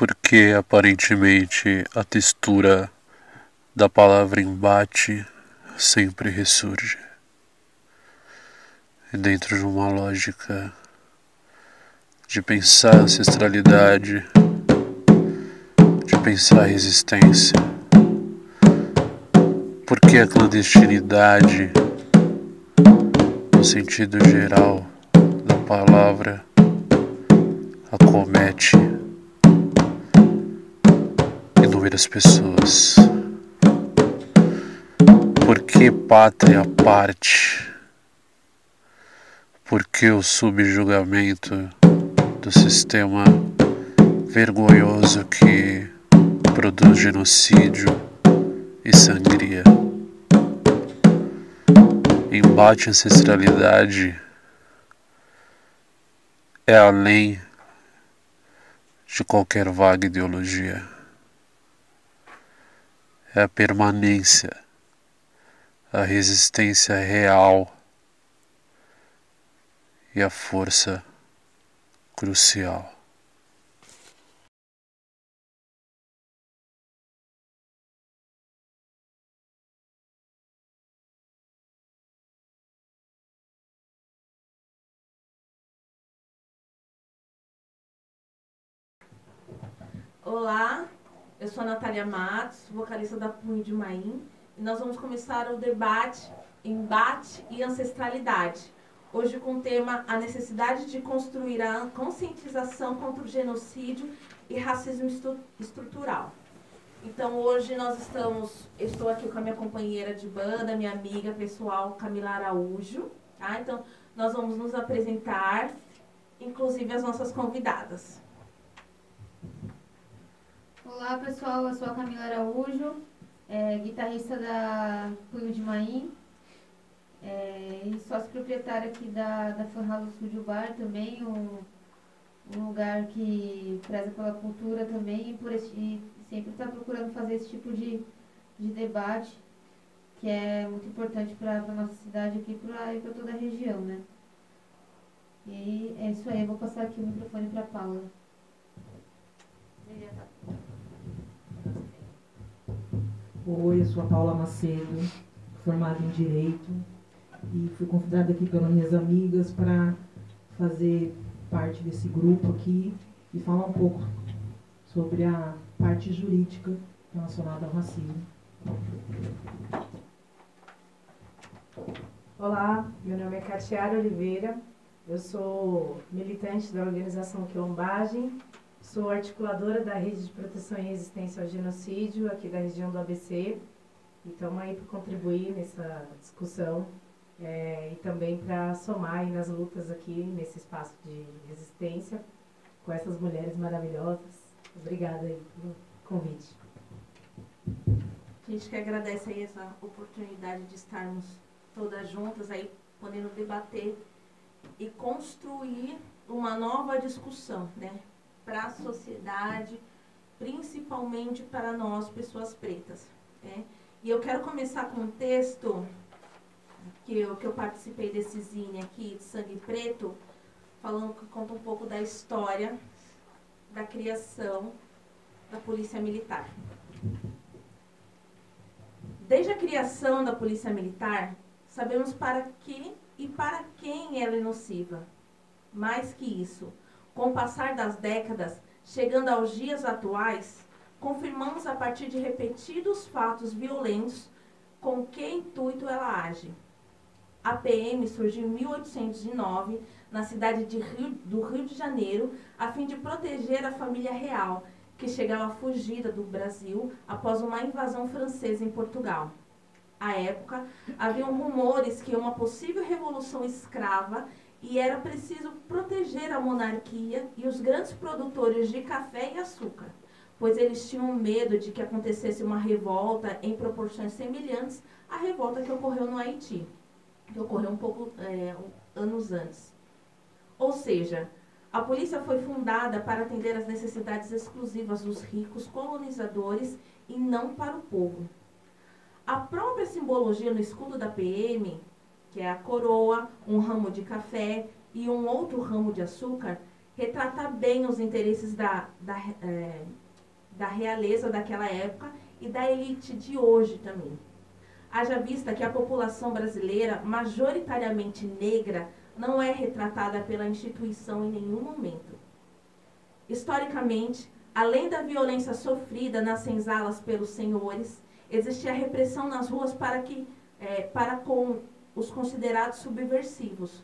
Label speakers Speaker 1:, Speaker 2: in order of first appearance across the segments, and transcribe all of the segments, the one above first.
Speaker 1: Porque aparentemente a textura da palavra embate sempre ressurge. E dentro de uma lógica de pensar ancestralidade, de pensar resistência. Porque a clandestinidade, no sentido geral da palavra, acomete inúmeras pessoas. Por que pátria à parte? Por que o subjugamento do sistema vergonhoso que produz genocídio e sangria? Embate à ancestralidade é além de qualquer vaga ideologia. É a permanência, a resistência real e a força crucial.
Speaker 2: Olá, eu sou a Natália Matos, vocalista da Punho de Maim, e nós vamos começar o debate Embate e Ancestralidade. Hoje com o tema a necessidade de construir a conscientização contra o genocídio e racismo estrutural. Então hoje estou aqui com a minha companheira de banda, minha amiga pessoal Camila Araújo, tá? Então nós vamos nos apresentar, inclusive as nossas convidadas.
Speaker 3: Olá pessoal, eu sou a Camila Araújo, guitarrista da Punho de Maim, e sócio proprietária aqui da Fan House Studio Bar também, um lugar que preza pela cultura também e sempre está procurando fazer esse tipo de debate, que é muito importante para a nossa cidade aqui e para toda a região, né? E é isso aí, eu vou passar aqui o microfone para a Paula.
Speaker 4: Oi, eu sou a Paula Macedo, formada em Direito, e fui convidada aqui pelas minhas amigas para fazer parte desse grupo aqui e falar um pouco sobre a parte jurídica relacionada ao racismo.
Speaker 5: Olá, meu nome é Catiara Oliveira, eu sou militante da organização Quilombagem, sou articuladora da Rede de Proteção e Resistência ao Genocídio aqui da região do ABC e estamos aí para contribuir nessa discussão e também para somar aí nas lutas aqui nesse espaço de resistência com essas mulheres maravilhosas. Obrigada aí pelo convite.
Speaker 2: A gente que agradece aí essa oportunidade de estarmos todas juntas aí, podendo debater e construir uma nova discussão, né? Para a sociedade, principalmente para nós, pessoas pretas. Né? E eu quero começar com um texto que eu participei desse zine aqui, de Sangue Preto, falando que conta um pouco da história da criação da Polícia Militar. Desde a criação da Polícia Militar, sabemos para que e para quem ela é nociva. Mais que isso, com o passar das décadas, chegando aos dias atuais, confirmamos a partir de repetidos fatos violentos com que intuito ela age. A PM surgiu em 1809, na cidade do Rio de Janeiro, a fim de proteger a família real, que chegava fugida do Brasil após uma invasão francesa em Portugal. À época, haviam rumores que uma possível revolução escrava e era preciso proteger a monarquia e os grandes produtores de café e açúcar, pois eles tinham medo de que acontecesse uma revolta em proporções semelhantes à revolta que ocorreu no Haiti, que ocorreu anos antes. Ou seja, a polícia foi fundada para atender às necessidades exclusivas dos ricos colonizadores e não para o povo. A própria simbologia no escudo da PM, que é a coroa, um ramo de café e um outro ramo de açúcar, retrata bem os interesses da realeza daquela época e da elite de hoje também. Haja vista que a população brasileira, majoritariamente negra, não é retratada pela instituição em nenhum momento. Historicamente, além da violência sofrida nas senzalas pelos senhores, existia repressão nas ruas para com os considerados subversivos,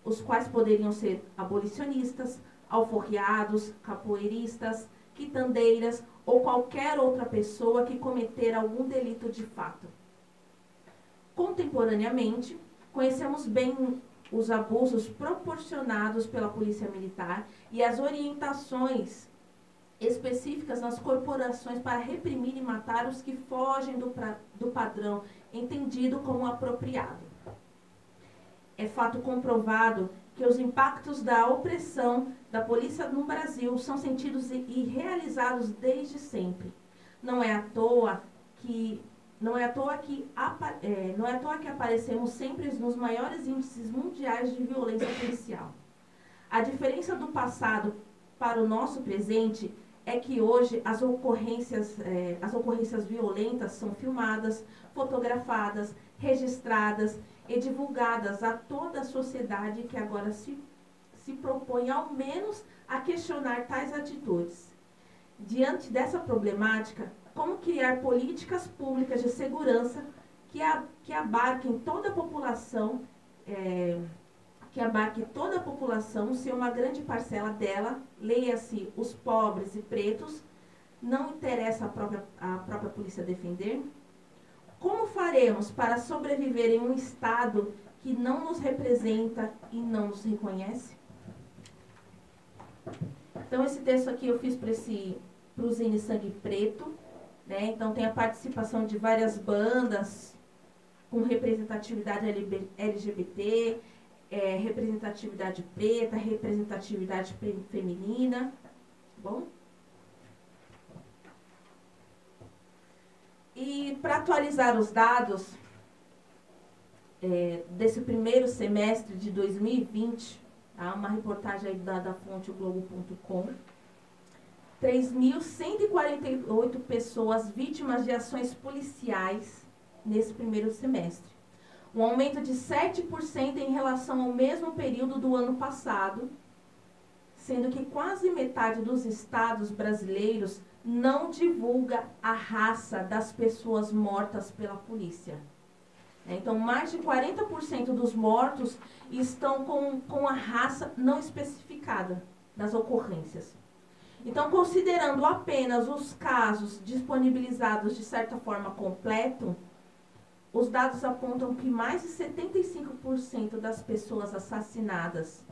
Speaker 2: os quais poderiam ser abolicionistas, alforriados, capoeiristas, quitandeiras ou qualquer outra pessoa que cometer algum delito de fato. Contemporaneamente, conhecemos bem os abusos proporcionados pela Polícia Militar e as orientações específicas nas corporações para reprimir e matar os que fogem do padrão entendido como apropriado. É fato comprovado que os impactos da opressão da polícia no Brasil são sentidos e realizados desde sempre. Não é à toa que aparecemos sempre nos maiores índices mundiais de violência policial. A diferença do passado para o nosso presente é que hoje as ocorrências violentas são filmadas, fotografadas, registradas e divulgadas a toda a sociedade que agora se propõe ao menos a questionar tais atitudes. Diante dessa problemática, como criar políticas públicas de segurança que abarquem toda a população, se uma grande parcela dela, leia-se os pobres e pretos, não interessa a própria polícia defender? Como faremos para sobreviver em um Estado que não nos representa e não nos reconhece? Então, esse texto aqui eu fiz para o Zine Sangue Preto, né? Então, tem a participação de várias bandas com representatividade LGBT, representatividade preta, representatividade feminina. Bom? E para atualizar os dados desse primeiro semestre de 2020, tá? Uma reportagem aí da fonte Globo.com, 3.148 pessoas vítimas de ações policiais nesse primeiro semestre. Um aumento de 7% em relação ao mesmo período do ano passado, sendo que quase metade dos estados brasileiros não divulga a raça das pessoas mortas pela polícia. Então, mais de 40% dos mortos estão com a raça não especificada nas ocorrências. Então, considerando apenas os casos disponibilizados de certa forma completo, os dados apontam que mais de 75% das pessoas assassinadas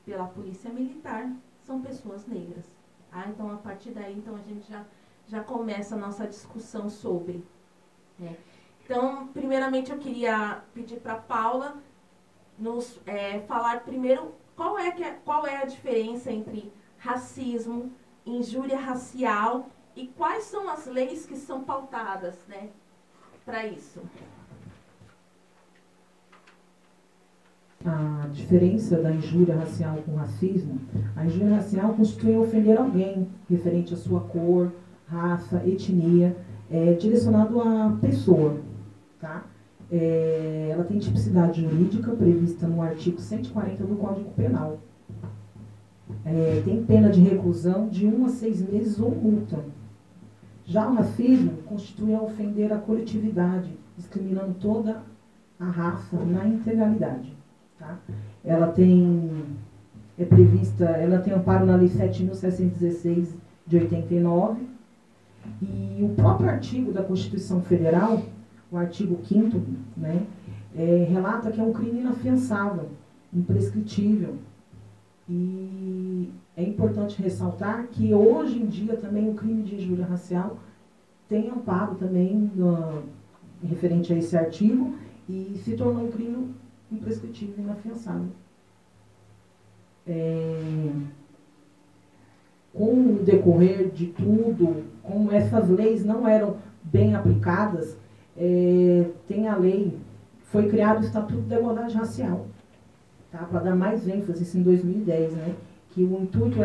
Speaker 2: pela Polícia Militar são pessoas negras. Então, a partir daí, a gente já começa a nossa discussão sobre. Né? Então, primeiramente, eu queria pedir para a Paula nos falar primeiro qual é a diferença entre racismo, injúria racial e quais são as leis que são pautadas, né, para isso.
Speaker 4: A diferença da injúria racial com o racismo: a injúria racial constitui ofender alguém referente à sua cor, raça, etnia, direcionado à pessoa, tá? Ela tem tipicidade jurídica prevista no artigo 140 do Código Penal. Tem pena de reclusão de 1 a 6 meses ou multa. Já o racismo constitui a ofender a coletividade, discriminando toda a raça na integralidade. Tá? Ela tem amparo na Lei 7.716 de 89, e o próprio artigo da Constituição Federal, o artigo 5º, né, relata que é um crime inafiançável, imprescritível. E é importante ressaltar que hoje em dia também o crime de injúria racial tem amparo também referente a esse artigo e se tornou um crime imprescritível e inafiançável. Com o decorrer de tudo, como essas leis não eram bem aplicadas, tem a lei, foi criado o Estatuto da Igualdade Racial, tá? Para dar mais ênfase, isso em 2010, né? que o intuito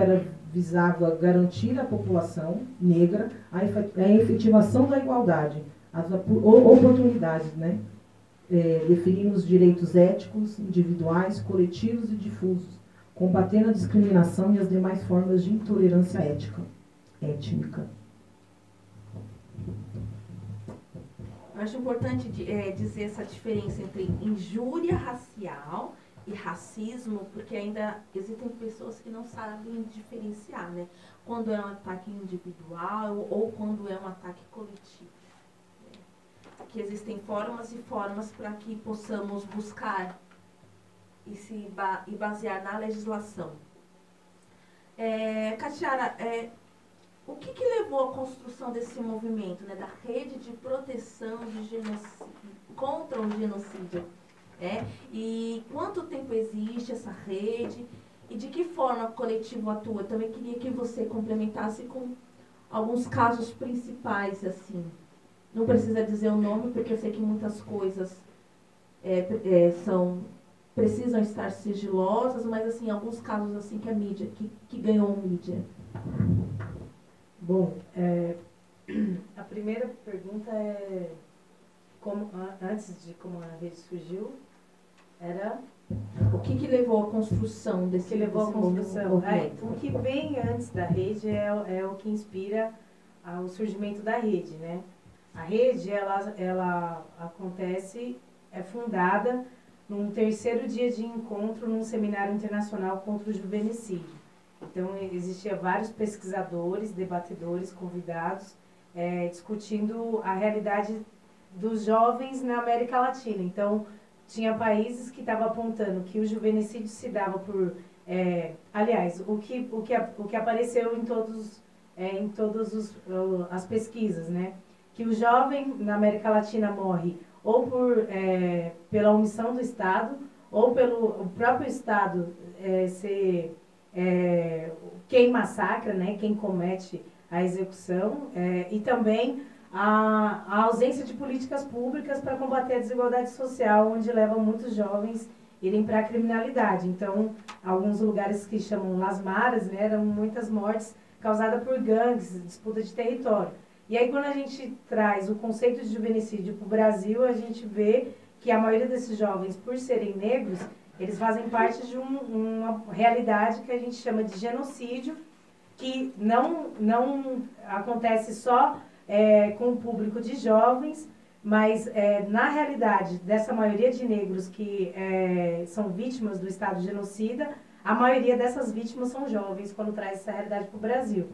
Speaker 4: visava garantir à população negra a efetivação da igualdade, as oportunidades, né? Definindo os direitos éticos, individuais, coletivos e difusos, combatendo a discriminação e as demais formas de intolerância étnica.
Speaker 2: Eu acho importante dizer essa diferença entre injúria racial e racismo, porque ainda existem pessoas que não sabem diferenciar, né? Quando é um ataque individual ou quando é um ataque coletivo. Né? Que existem formas e formas para que possamos buscar e basear na legislação. Catiara, o que levou à construção desse movimento, né, da rede de proteção contra o genocídio? E quanto tempo existe essa rede e de que forma o coletivo atua? Eu também queria que você complementasse com alguns casos principais, assim. Não precisa dizer o nome, porque eu sei que muitas coisas precisam estar sigilosas, mas assim, alguns casos assim que a mídia, que ganhou mídia.
Speaker 5: Bom, a primeira pergunta é antes de como a rede surgiu, era
Speaker 2: o que levou à construção desse
Speaker 5: movimento? O que vem antes da rede é o que inspira o surgimento da rede, né? A rede, ela acontece, é fundada num terceiro dia de encontro num seminário internacional contra o juvenicídio. Então, existiam vários pesquisadores, debatedores, convidados, discutindo a realidade dos jovens na América Latina. Então, tinha países que estavam apontando que o juvenicídio se dava por... aliás, o que apareceu em todas as pesquisas, né? Que o jovem na América Latina morre ou pela omissão do Estado, ou pelo próprio Estado ser quem massacra, né? Quem comete a execução, e também a ausência de políticas públicas para combater a desigualdade social, onde leva muitos jovens irem para a criminalidade. Então, alguns lugares que chamam Las Maras, né, eram muitas mortes causadas por gangues, disputa de território. E aí, quando a gente traz o conceito de juvenicídio para o Brasil, a gente vê que a maioria desses jovens, por serem negros, eles fazem parte de uma realidade que a gente chama de genocídio, que não acontece só com o público de jovens, mas na realidade dessa maioria de negros que são vítimas do Estado genocida, a maioria dessas vítimas são jovens, quando traz essa realidade para o Brasil.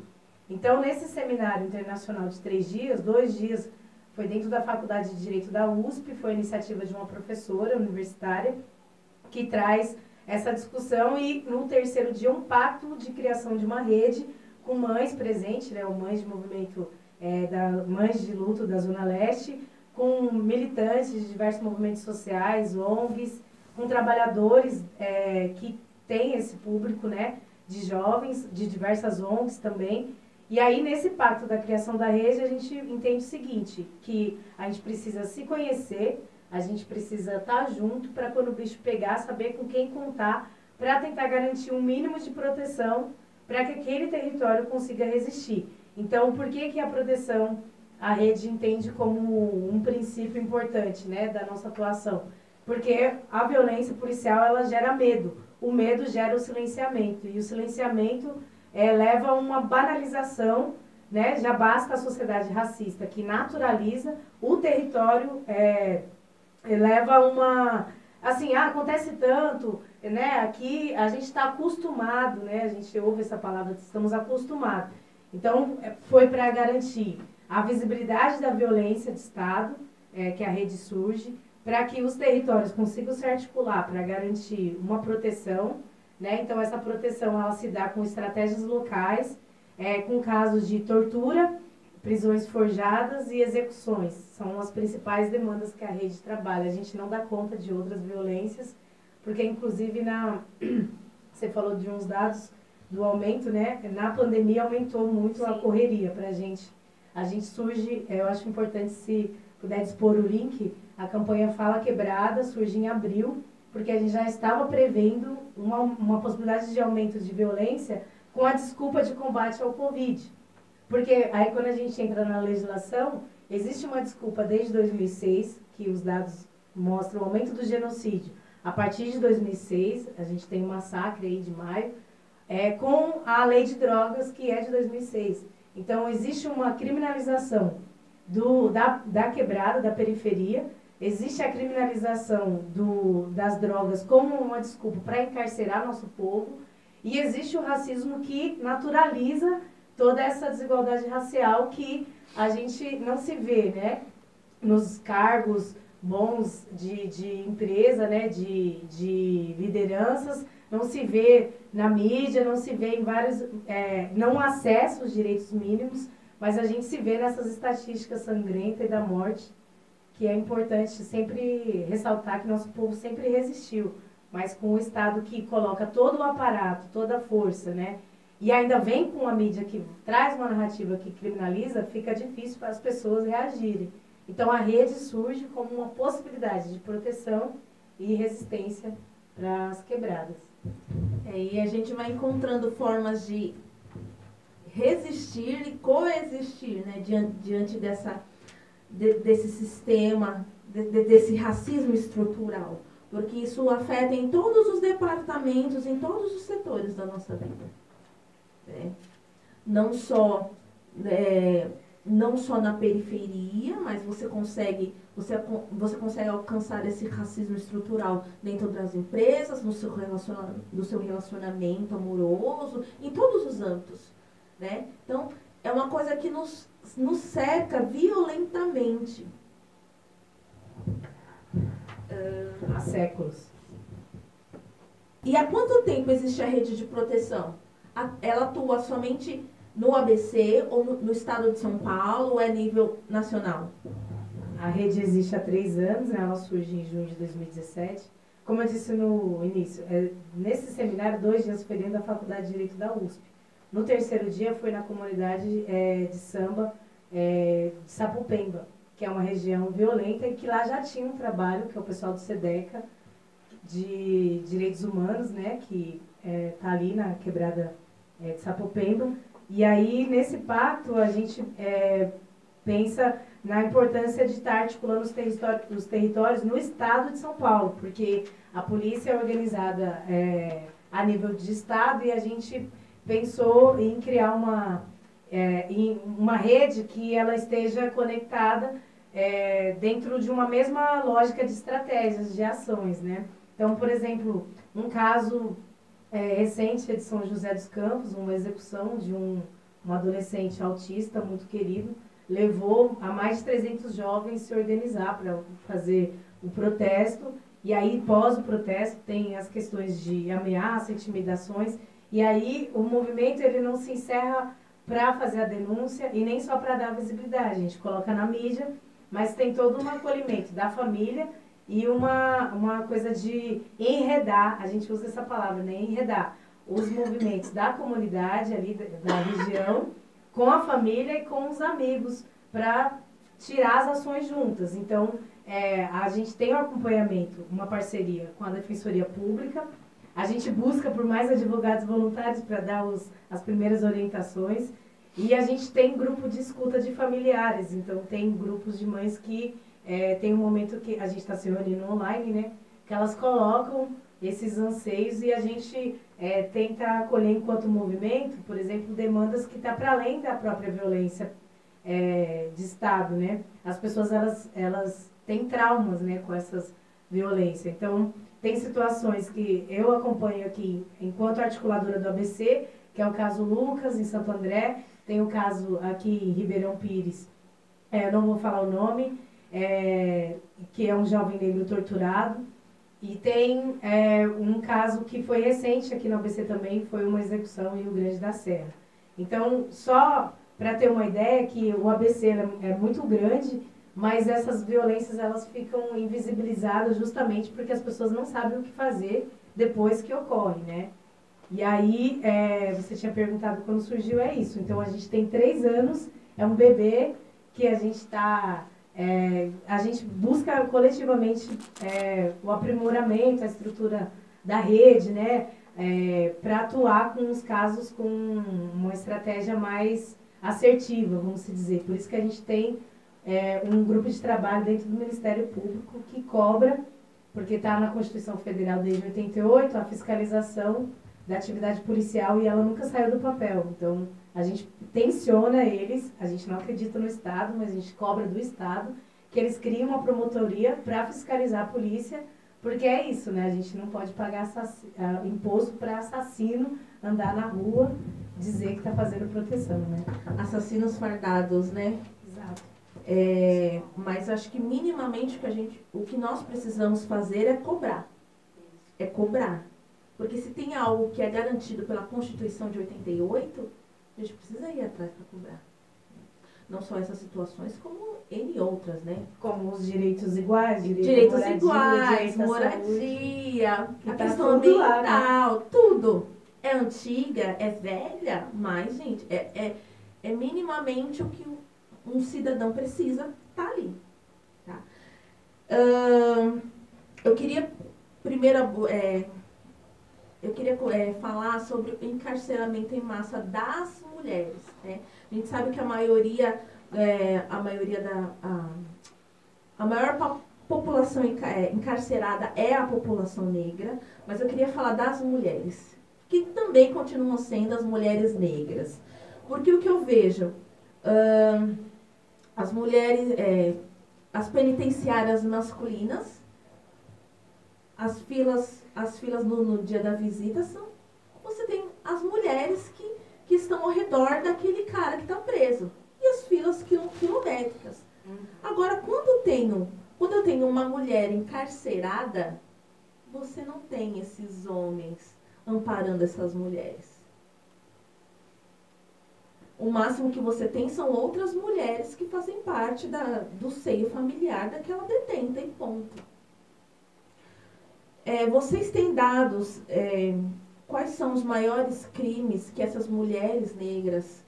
Speaker 5: Então, nesse seminário internacional de 3 dias, 2 dias foi dentro da Faculdade de Direito da USP, foi a iniciativa de uma professora universitária, que traz essa discussão, e no terceiro dia um pacto de criação de uma rede com mães presentes, né, o Mães de Movimento, Mães de Luto da Zona Leste, com militantes de diversos movimentos sociais, ONGs, com trabalhadores que têm esse público, né, de jovens, de diversas ONGs também. E aí, nesse pacto da criação da rede, a gente entende o seguinte, que a gente precisa se conhecer, a gente precisa estar junto para, quando o bicho pegar, saber com quem contar, para tentar garantir um mínimo de proteção para que aquele território consiga resistir. Então, por que a proteção, a rede entende como um princípio importante, né, da nossa atuação? Porque a violência policial, ela gera medo. O medo gera o silenciamento. E o silenciamento leva a uma banalização, né? Já basta a sociedade racista, que naturaliza o território, leva uma... Assim, acontece tanto, né? Aqui a gente está acostumado, né? A gente ouve essa palavra, estamos acostumados. Então, foi para garantir a visibilidade da violência de Estado, que a rede surge, para que os territórios consigam se articular para garantir uma proteção, né? Então, essa proteção ela se dá com estratégias locais, com casos de tortura, prisões forjadas e execuções. São as principais demandas que a rede trabalha. A gente não dá conta de outras violências, porque, inclusive, você falou de uns dados do aumento, né? Na pandemia aumentou muito Sim. a correria para a gente. A gente surge, eu acho importante, se puder dispor o link, a campanha Fala Quebrada surge em abril, porque a gente já estava prevendo uma possibilidade de aumento de violência com a desculpa de combate ao Covid. Porque aí quando a gente entra na legislação, existe uma desculpa desde 2006, que os dados mostram o aumento do genocídio. A partir de 2006, a gente tem um massacre aí de maio, com a lei de drogas, que é de 2006. Então, existe uma criminalização da quebrada, da periferia, existe a criminalização das drogas como uma desculpa para encarcerar nosso povo, e existe o racismo que naturaliza toda essa desigualdade racial que a gente não se vê, né, nos cargos bons de empresa, né, de lideranças, não se vê na mídia, não se vê em vários, não acesso aos direitos mínimos, mas a gente se vê nessas estatísticas sangrentas e da morte, que é importante sempre ressaltar que nosso povo sempre resistiu, mas com o Estado que coloca todo o aparato, toda a força, né, e ainda vem com a mídia que traz uma narrativa que criminaliza, fica difícil para as pessoas reagirem. Então a rede surge como uma possibilidade de proteção e resistência para as quebradas.
Speaker 2: E a gente vai encontrando formas de resistir e coexistir, né, diante desse sistema, desse racismo estrutural, porque isso afeta em todos os departamentos, em todos os setores da nossa vida. Não só na periferia, mas você consegue alcançar esse racismo estrutural dentro das empresas, no seu relacionamento amoroso, em todos os âmbitos, né? Então, é uma coisa que nos cerca violentamente.
Speaker 5: Há séculos.
Speaker 2: E há quanto tempo existe a rede de proteção? Ela atua somente no ABC ou no estado de São Paulo, ou é nível nacional?
Speaker 5: A rede existe há 3 anos, né? Ela surge em junho de 2017. Como eu disse no início, nesse seminário, 2 dias foi dentro da Faculdade de Direito da USP. No 3º dia foi na comunidade de samba de Sapopemba, que é uma região violenta e que lá já tinha um trabalho, que é o pessoal do SEDECA, de direitos humanos, né? Que está ali na quebrada de Sapopemba. E aí, nesse pacto, a gente pensa na importância de estar articulando os territórios no estado de São Paulo, porque a polícia é organizada a nível de estado e a gente pensou em criar uma rede que ela esteja conectada dentro de uma mesma lógica de estratégias, de ações, né? Então, por exemplo, um caso recente de São José dos Campos, uma execução de um adolescente autista muito querido, levou a mais de 300 jovens se organizar para fazer o protesto, e aí pós o protesto tem as questões de ameaça, intimidações, e aí o movimento ele não se encerra para fazer a denúncia e nem só para dar visibilidade, a gente coloca na mídia, mas tem todo um acolhimento da família e uma coisa de enredar, a gente usa essa palavra, né, enredar os movimentos da comunidade ali da região com a família e com os amigos para tirar as ações juntas. Então, a gente tem um acompanhamento, uma parceria com a Defensoria Pública, a gente busca por mais advogados voluntários para dar as primeiras orientações e a gente tem grupo de escuta de familiares, então tem grupos de mães que tem um momento que a gente está se reunindo online, né, que elas colocam esses anseios e a gente tenta acolher enquanto movimento, por exemplo, demandas que estão para além da própria violência de Estado, né? As pessoas elas têm traumas, né, com essas violências. Então, tem situações que eu acompanho aqui enquanto articuladora do ABC, que é o caso Lucas, em Santo André, tem o caso aqui em Ribeirão Pires, eu não vou falar o nome, que é um jovem negro torturado, e tem um caso que foi recente aqui no ABC também, foi uma execução em Rio Grande da Serra. Então, só para ter uma ideia que o ABC é muito grande, mas essas violências elas ficam invisibilizadas justamente porque as pessoas não sabem o que fazer depois que ocorre, né? E aí, você tinha perguntado quando surgiu, isso. Então, a gente tem 3 anos, é um bebê que a gente está A gente busca coletivamente o aprimoramento, a estrutura da rede, né, para atuar com os casos com uma estratégia mais assertiva, vamos dizer. Por isso que a gente tem um grupo de trabalho dentro do Ministério Público que cobra, porque está na Constituição Federal desde 88, a fiscalização da atividade policial, e ela nunca saiu do papel. Então, a gente tensiona eles, a gente não acredita no Estado, mas a gente cobra do Estado que eles criem uma promotoria para fiscalizar a polícia, porque é isso, né? A gente não pode pagar imposto para assassino andar na rua, dizer que está fazendo proteção, né?
Speaker 2: Assassinos fardados, né?
Speaker 5: Exato.
Speaker 2: Mas acho que minimamente o que nós precisamos fazer é cobrar. É cobrar. Porque se tem algo que é garantido pela Constituição de 88, a gente precisa ir atrás para cobrar. Não só essas situações, como N outras, né?
Speaker 5: Como os direitos iguais,
Speaker 2: Direitos
Speaker 5: moradia,
Speaker 2: iguais,
Speaker 5: direito à
Speaker 2: moradia,
Speaker 5: saúde,
Speaker 2: a
Speaker 5: tá
Speaker 2: questão
Speaker 5: tudo lá,
Speaker 2: ambiental, tudo. É antiga, é velha, mas, gente, é minimamente o que um cidadão precisa tá ali. Tá? Eu queria primeiro falar sobre o encarceramento em massa das mulheres. Né? A gente sabe que a maior população encarcerada é a população negra, mas eu queria falar das mulheres, que também continuam sendo as mulheres negras. Porque o que eu vejo, as mulheres, as penitenciárias masculinas, as filas no dia da visita você tem as mulheres que estão ao redor daquele cara que está preso. E as filas quilométricas. Agora, quando eu tenho uma mulher encarcerada, você não tem esses homens amparando essas mulheres. O máximo que você tem são outras mulheres que fazem parte do seio familiar daquela detenta e ponto. Vocês têm dados, quais são os maiores crimes que essas mulheres negras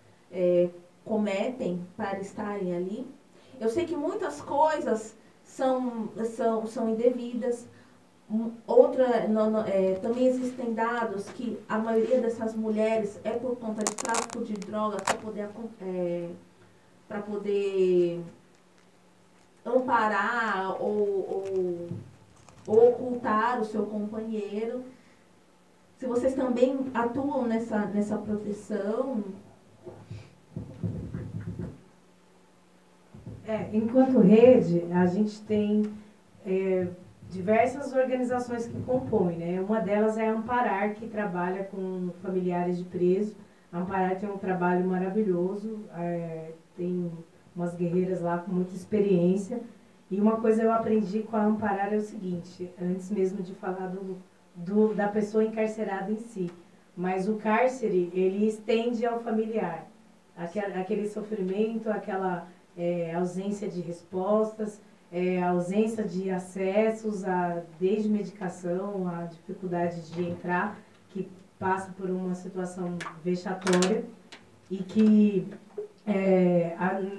Speaker 2: cometem para estarem ali? Eu sei que muitas coisas são indevidas. Também existem dados que a maioria dessas mulheres é por conta de tráfico de droga para poder amparar ou ocultar o seu companheiro. Se vocês também atuam nessa proteção.
Speaker 5: Enquanto rede, a gente tem diversas organizações que compõem, né? Uma delas é a Amparar, que trabalha com familiares de presos. A Amparar tem um trabalho maravilhoso, tem umas guerreiras lá com muita experiência. E uma coisa eu aprendi com a Amparar é o seguinte, antes mesmo de falar da pessoa encarcerada em si, mas o cárcere, ele estende ao familiar. Aquele sofrimento, aquela ausência de respostas, ausência de acessos, desde medicação, a dificuldade de entrar, que passa por uma situação vexatória e que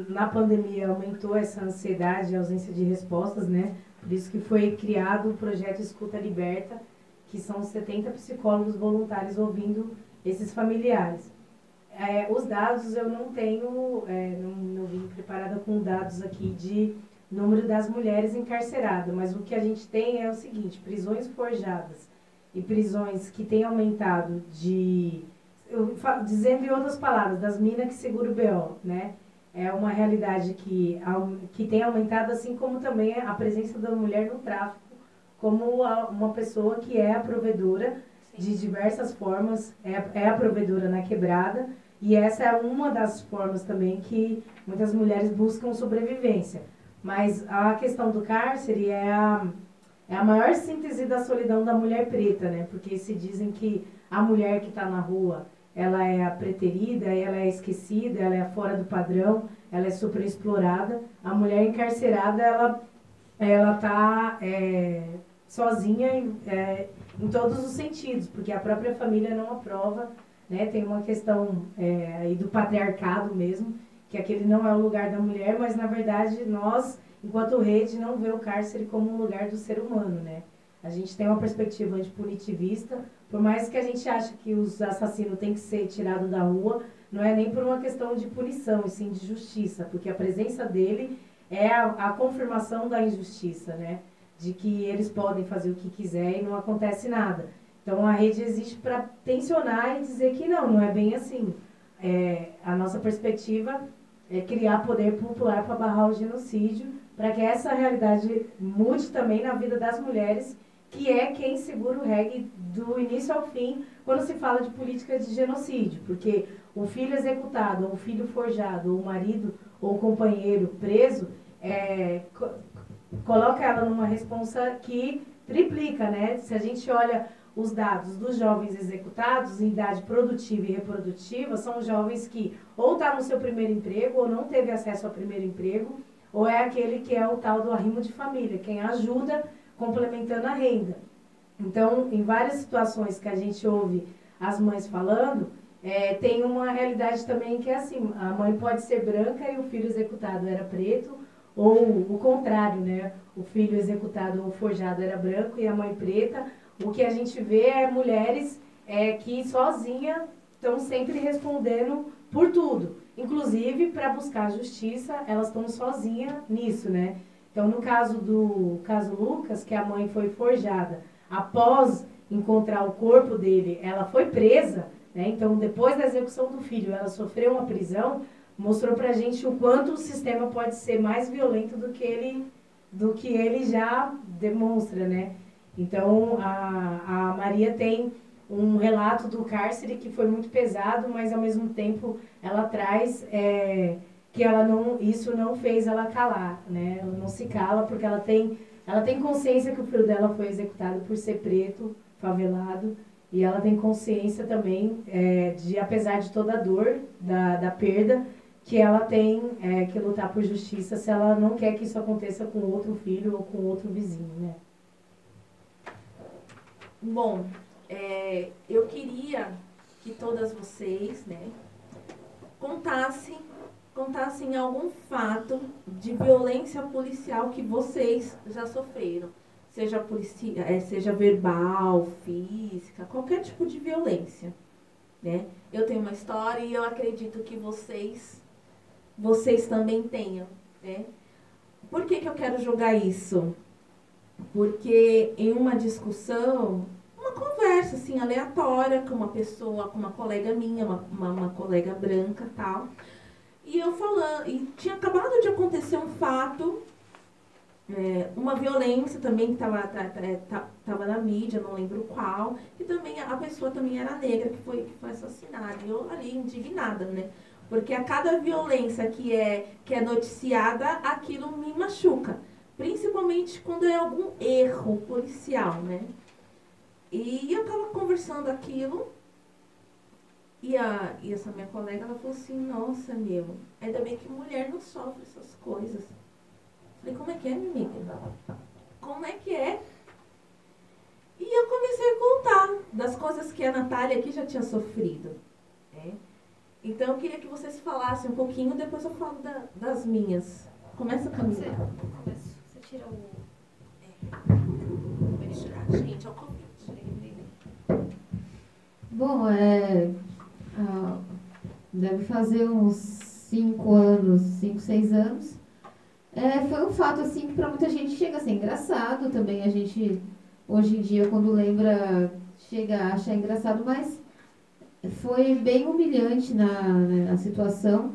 Speaker 5: na pandemia aumentou essa ansiedade e ausência de respostas, né? Por isso que foi criado o projeto Escuta Liberta, que são 70 psicólogos voluntários ouvindo esses familiares. Os dados eu não tenho, não vim preparada com dados aqui de número das mulheres encarceradas, mas o que a gente tem é o seguinte, prisões forjadas e prisões que têm aumentado dizendo em outras palavras, das minas que segura o BO, né? É uma realidade que tem aumentado, assim como também a presença da mulher no tráfico, como uma pessoa que é a provedora de diversas formas, é a provedora na quebrada, e essa é uma das formas também que muitas mulheres buscam sobrevivência. Mas a questão do cárcere é a maior síntese da solidão da mulher preta, né? Porque se dizem que a mulher que está na rua, ela é a preterida, ela é esquecida, ela é fora do padrão, ela é superexplorada. A mulher encarcerada, ela está sozinha em todos os sentidos, porque a própria família não aprova, né? Tem uma questão aí do patriarcado mesmo, que aquele não é o lugar da mulher, mas na verdade nós enquanto rede não vê o cárcere como um lugar do ser humano, né? A gente tem uma perspectiva antipunitivista, por mais que a gente ache que os assassinos têm que ser tirados da rua, não é nem por uma questão de punição, e sim de justiça, porque a presença dele é a confirmação da injustiça, né? De que eles podem fazer o que quiser e não acontece nada. Então a rede existe para tensionar e dizer que não é bem assim. A nossa perspectiva é criar poder popular para barrar o genocídio, para que essa realidade mude também na vida das mulheres, que é quem segura o reggae do início ao fim quando se fala de política de genocídio, porque o filho executado, ou o filho forjado, ou o marido ou o companheiro preso, coloca ela numa responsa que triplica, né? Se a gente olha os dados dos jovens executados em idade produtiva e reprodutiva, são jovens que ou está no seu primeiro emprego, ou não teve acesso ao primeiro emprego, ou é aquele que é o tal do arrimo de família, quem ajuda complementando a renda. Então, em várias situações que a gente ouve as mães falando, tem uma realidade também que é assim, a mãe pode ser branca e o filho executado era preto, ou o contrário, né? O filho executado ou forjado era branco e a mãe preta. O que a gente vê é mulheres que sozinhas estão sempre respondendo por tudo. Inclusive, para buscar justiça, elas estão sozinhas nisso, né? Então, no caso do Lucas, que a mãe foi forjada, após encontrar o corpo dele, ela foi presa, né? Então, depois da execução do filho, ela sofreu uma prisão, mostrou pra gente o quanto o sistema pode ser mais violento do que ele já demonstra, né? Então, a Maria tem um relato do cárcere que foi muito pesado, mas ao mesmo tempo ela traz que isso não fez ela calar, né? Ela não se cala porque ela tem consciência que o filho dela foi executado por ser preto, favelado, e ela tem consciência também de, apesar de toda a dor da perda, que ela tem que lutar por justiça se ela não quer que isso aconteça com outro filho ou com outro vizinho, né?
Speaker 2: Bom, eu queria que todas vocês, né, contassem algum fato de violência policial que vocês já sofreram. Seja verbal, física, qualquer tipo de violência, né? Eu tenho uma história e eu acredito que vocês também tenham, né? Por que eu quero jogar isso? Porque em uma discussão, uma conversa assim aleatória com uma pessoa, com uma colega minha, uma colega branca, tal, e eu falando, e tinha acabado de acontecer um fato, uma violência também que estava na mídia, não lembro qual, e também a pessoa também era negra que foi assassinada. E eu ali indignada, né? Porque a cada violência que é noticiada, aquilo me machuca. Principalmente quando é algum erro policial, né? E eu tava conversando aquilo, e essa minha colega, ela falou assim, nossa, ainda bem que mulher não sofre essas coisas. Falei, como é que é, minha amiga? Como é que é? E eu comecei a contar das coisas que a Natália aqui já tinha sofrido, né? Então eu queria que vocês falassem um pouquinho, depois eu falo das minhas. Começa, Camila.
Speaker 3: Você tira o...
Speaker 2: Vai tirar, gente, ao convite.
Speaker 3: Bom, deve fazer uns 5, 6 anos. Foi um fato assim que para muita gente chega a ser engraçado também. A gente, hoje em dia, quando lembra, chega a achar engraçado, mas foi bem humilhante na situação.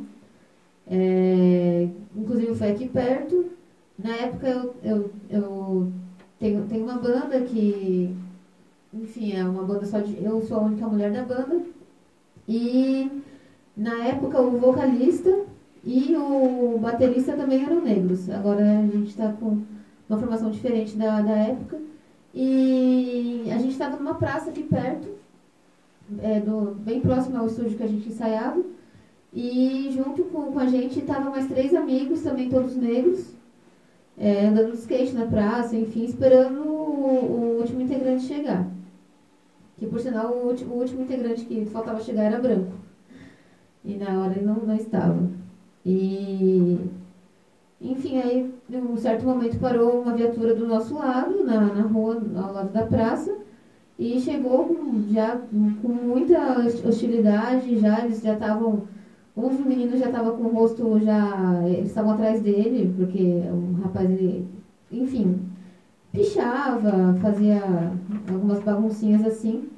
Speaker 3: Inclusive foi aqui perto. Na época eu tenho uma banda que, enfim, é uma banda só de... Eu sou a única mulher da banda. E na época o vocalista e o baterista também eram negros. Agora a gente está com uma formação diferente da época. E a gente estava numa praça aqui perto, bem próximo ao estúdio que a gente ensaiava. E junto com a gente estavam mais 3 amigos, também todos negros, andando de skate na praça, enfim, esperando o último integrante chegar. Que, por sinal, o último integrante que faltava chegar era branco. E na hora ele não estava. E Enfim, aí, em um certo momento, parou uma viatura do nosso lado, na rua, ao lado da praça, e chegou com muita hostilidade, eles já estavam, uns meninos já estavam com o rosto, eles estavam atrás dele, porque o rapaz, ele, enfim, pichava, fazia algumas baguncinhas assim,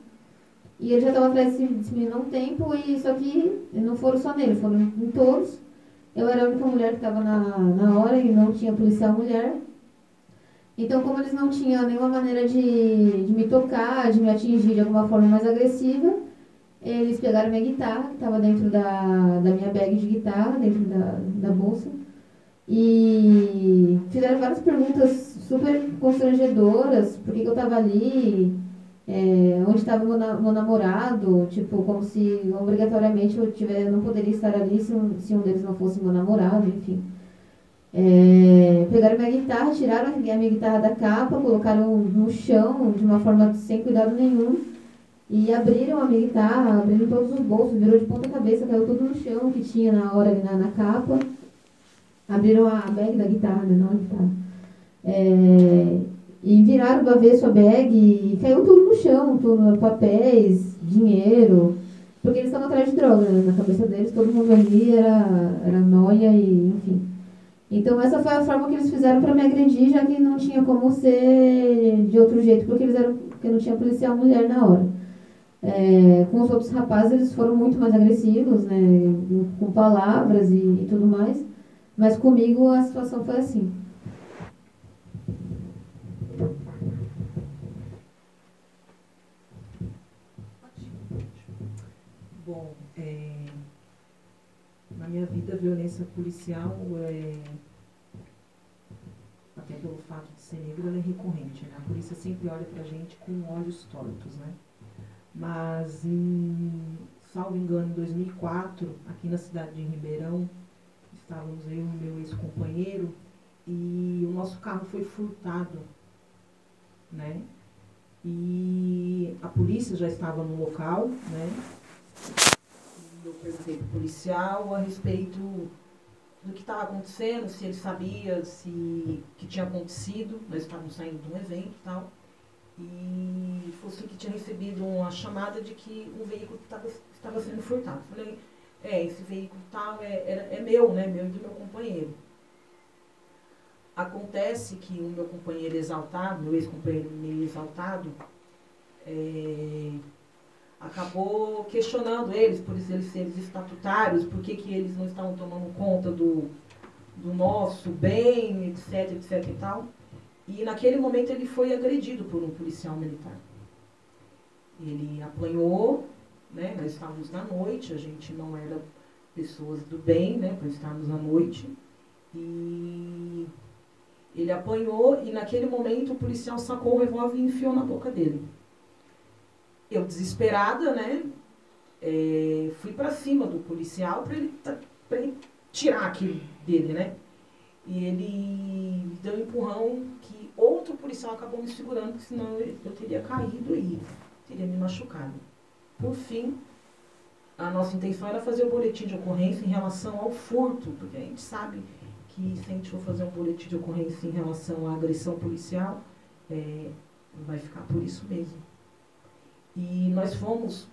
Speaker 3: e ele já estava atrás desse menino há um tempo, e só que não foram só nele, foram em todos. Eu era a única mulher que estava na hora e não tinha policial mulher. Então, como eles não tinham nenhuma maneira de me tocar, de me atingir de alguma forma mais agressiva, eles pegaram minha guitarra, que estava dentro da minha bag de guitarra, dentro da bolsa, e fizeram várias perguntas super constrangedoras, por que eu estava ali, onde estava meu namorado, tipo, como se obrigatoriamente eu não poderia estar ali se um deles não fosse meu namorado, enfim. Pegaram minha guitarra, tiraram a minha guitarra da capa, colocaram no chão de uma forma sem cuidado nenhum e abriram a minha guitarra, abriram todos os bolsos, virou de ponta cabeça, caiu tudo no chão que tinha na hora ali na capa. Abriram a bag da guitarra, né, não a guitarra. E viraram do avesso a bag e caiu tudo no chão, tudo, papéis, dinheiro, porque eles estavam atrás de droga, né? Na cabeça deles todo mundo ali era nóia e enfim. Então essa foi a forma que eles fizeram para me agredir, já que não tinha como ser de outro jeito, porque não tinha policial mulher na hora. Com os outros rapazes eles foram muito mais agressivos, né, com palavras e tudo mais, mas comigo a situação foi assim.
Speaker 4: Bom, na minha vida, a violência policial, até pelo fato de ser negro, ela é recorrente, né? A polícia sempre olha pra gente com olhos tortos, né? Mas, salvo engano, em 2004, aqui na cidade de Ribeirão, estávamos eu e meu ex-companheiro, e o nosso carro foi furtado, né? E a polícia já estava no local, né? E eu perguntei para o policial a respeito do que estava acontecendo, se ele sabia o que tinha acontecido. Nós estávamos saindo de um evento e tal. E falou assim que tinha recebido uma chamada de que um veículo estava sendo furtado. Falei, esse veículo tal é meu, né? Meu e do meu companheiro. Acontece que o meu companheiro exaltado, meu ex-companheiro meio exaltado, acabou questionando eles, por eles serem estatutários, por que eles não estavam tomando conta do nosso bem, etc, etc e tal. E naquele momento ele foi agredido por um policial militar. Ele apanhou, né? Nós estávamos na noite, a gente não era pessoas do bem, né? Nós estávamos na noite. E ele apanhou e naquele momento o policial sacou o revólver e enfiou na boca dele. Eu, desesperada, né, fui pra cima do policial pra ele tirar aquilo dele, né. E ele deu um empurrão que outro policial acabou me segurando, porque senão eu teria caído e teria me machucado. Por fim, a nossa intenção era fazer o boletim de ocorrência em relação ao furto, porque a gente sabe que se a gente for fazer um boletim de ocorrência em relação à agressão policial, vai ficar por isso mesmo. E nós fomos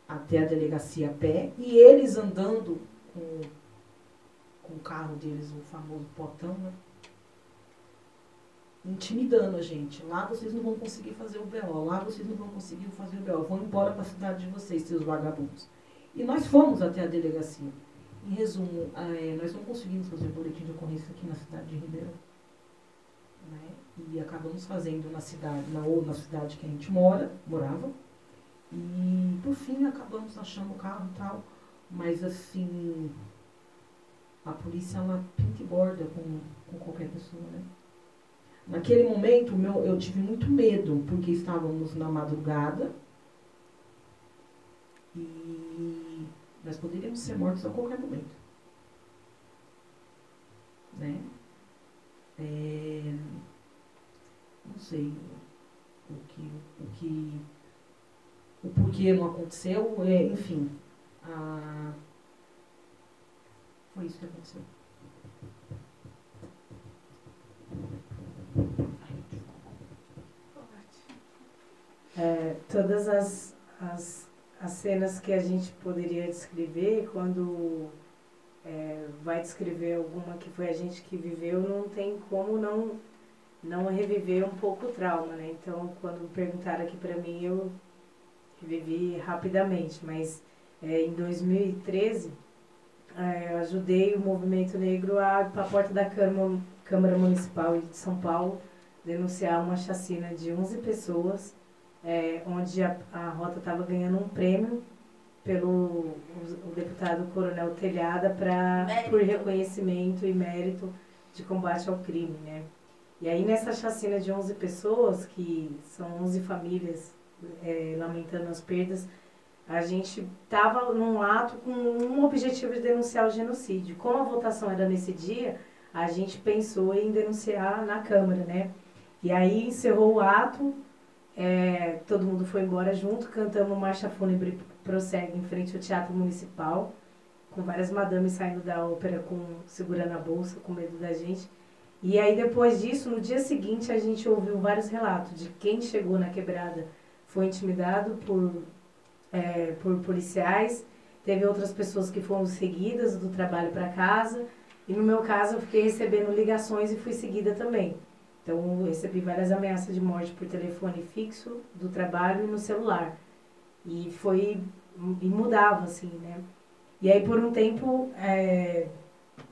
Speaker 4: até a delegacia a pé, e eles andando com o carro deles, o famoso potão, né? Intimidando a gente. Lá vocês não vão conseguir fazer o BO, lá vocês não vão conseguir fazer o BO, vão embora para a cidade de vocês, seus vagabundos. E nós fomos até a delegacia. Em resumo, nós não conseguimos fazer o boletim de ocorrência aqui na cidade de Ribeirão, né? E acabamos fazendo na cidade que a gente morava, e por fim acabamos achando o carro e tal, mas assim, a polícia ela pinta e borda com qualquer pessoa, né? Naquele momento eu tive muito medo, porque estávamos na madrugada e nós poderíamos ser mortos a qualquer momento, né? Não sei o porquê não aconteceu, enfim, foi isso que aconteceu.
Speaker 5: Todas as cenas que a gente poderia descrever, quando vai descrever alguma que foi a gente que viveu, não tem como não reviver um pouco o trauma, né? Então, quando perguntaram aqui para mim, eu revivi rapidamente, mas em 2013, eu ajudei o movimento negro a ir para a porta da Câmara Municipal de São Paulo denunciar uma chacina de 11 pessoas, onde a Rota estava ganhando um prêmio pelo o deputado Coronel Telhada por reconhecimento e mérito de combate ao crime, né? E aí nessa chacina de 11 pessoas, que são 11 famílias lamentando as perdas, a gente estava num ato com um objetivo de denunciar o genocídio. Como a votação era nesse dia, a gente pensou em denunciar na Câmara, né? E aí encerrou o ato, todo mundo foi embora junto, cantamos Marcha Fúnebre Prossegue em frente ao Teatro Municipal, com várias madames saindo da ópera, segurando a bolsa, com medo da gente. E aí depois disso, no dia seguinte, a gente ouviu vários relatos de quem chegou na quebrada foi intimidado por policiais, teve outras pessoas que foram seguidas do trabalho para casa, e no meu caso eu fiquei recebendo ligações e fui seguida também. Então eu recebi várias ameaças de morte por telefone fixo, do trabalho e no celular. E mudava assim, né? E aí por um tempo,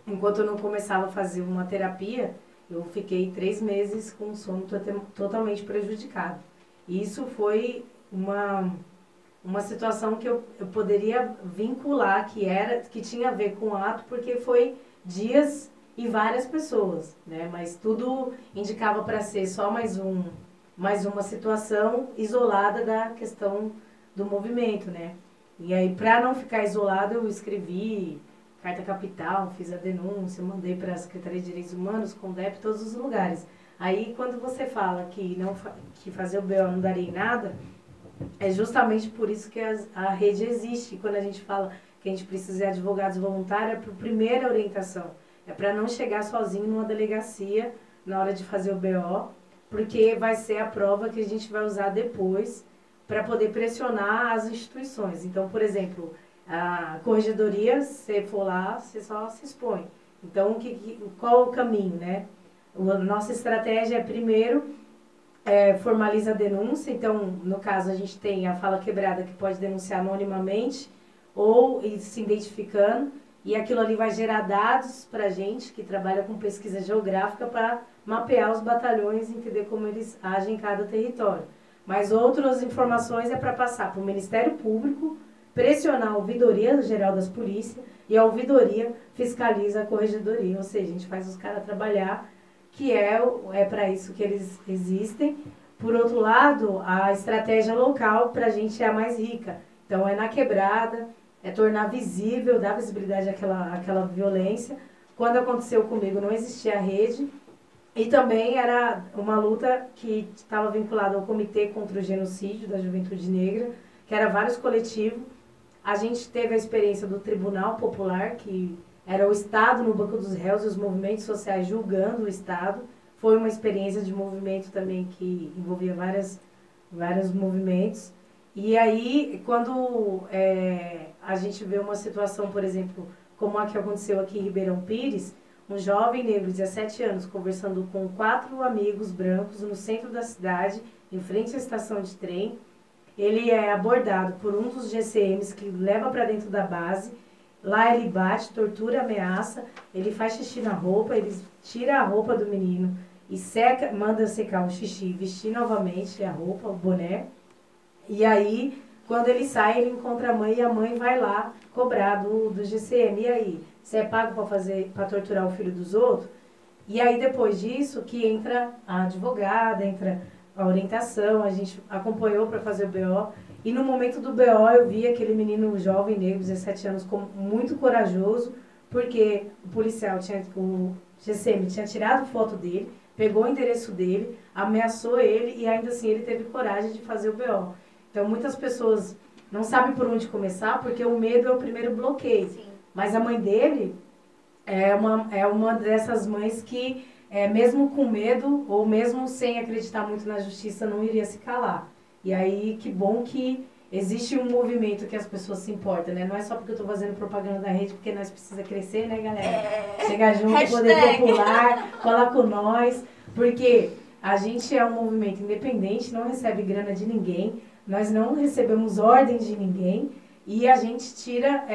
Speaker 5: enquanto eu não começava a fazer uma terapia, eu fiquei 3 meses com o sono totalmente prejudicado. E isso foi uma situação que eu poderia vincular, que tinha a ver com o ato, porque foi dias e várias pessoas, né? Mas tudo indicava para ser só mais uma situação isolada da questão do movimento, né? E aí, para não ficar isolado, eu escrevi carta capital, fiz a denúncia, mandei para a Secretaria de Direitos Humanos, CONDEP, todos os lugares. Aí, quando você fala que fazer o BO não daria em nada, é justamente por isso que a rede existe. Quando a gente fala que a gente precisa de advogados voluntários, é para a primeira orientação. É para não chegar sozinho numa delegacia na hora de fazer o BO, porque vai ser a prova que a gente vai usar depois para poder pressionar as instituições. Então, por exemplo, a corregedoria, se for lá, você só se expõe. Então, qual o caminho, né? A nossa estratégia é, primeiro, formaliza a denúncia. Então, no caso, a gente tem a fala quebrada, que pode denunciar anonimamente ou se identificando, e aquilo ali vai gerar dados para a gente, que trabalha com pesquisa geográfica, para mapear os batalhões e entender como eles agem em cada território. Mas outras informações é para passar para o Ministério Público, pressionar a Ouvidoria Geral das Polícias, e a Ouvidoria fiscaliza a Corregedoria. Ou seja, a gente faz os caras trabalhar, que é para isso que eles existem. Por outro lado, a estratégia local para a gente é a mais rica. Então, é na quebrada, é tornar visível, dar visibilidade àquela violência. Quando aconteceu comigo, não existia rede. E também era uma luta que estava vinculada ao Comitê contra o Genocídio da Juventude Negra, que era vários coletivos. A gente teve a experiência do Tribunal Popular, que era o Estado no banco dos réus e os movimentos sociais julgando o Estado. Foi uma experiência de movimento também que envolvia vários movimentos. E aí, quando a gente vê uma situação, por exemplo, como a que aconteceu aqui em Ribeirão Pires, um jovem negro de 17 anos conversando com 4 amigos brancos no centro da cidade, em frente à estação de trem. Ele é abordado por um dos GCMs que leva para dentro da base. Lá ele bate, tortura, ameaça, ele faz xixi na roupa, ele tira a roupa do menino e manda secar o xixi, vestir novamente a roupa, o boné. E aí, quando ele sai, ele encontra a mãe e a mãe vai lá cobrar do GCM. E aí, você é pago para torturar o filho dos outros? E aí, depois disso, que entra a advogada, entra a orientação, a gente acompanhou para fazer o BO. E no momento do BO, eu vi aquele menino jovem negro, 17 anos, muito corajoso, porque o GCM tinha tirado foto dele, pegou o endereço dele, ameaçou ele e ainda assim ele teve coragem de fazer o BO. Então, muitas pessoas não sabem por onde começar, porque o medo é o primeiro bloqueio. Sim. Mas a mãe dele é uma dessas mães que, mesmo com medo, ou mesmo sem acreditar muito na justiça, não iria se calar. E aí, que bom que existe um movimento que as pessoas se importam, né? Não é só porque eu estou fazendo propaganda da rede, porque nós precisamos crescer, né, galera? Chegar junto, poder popular, falar com nós, porque a gente é um movimento independente, não recebe grana de ninguém, nós não recebemos ordens de ninguém, e a gente tira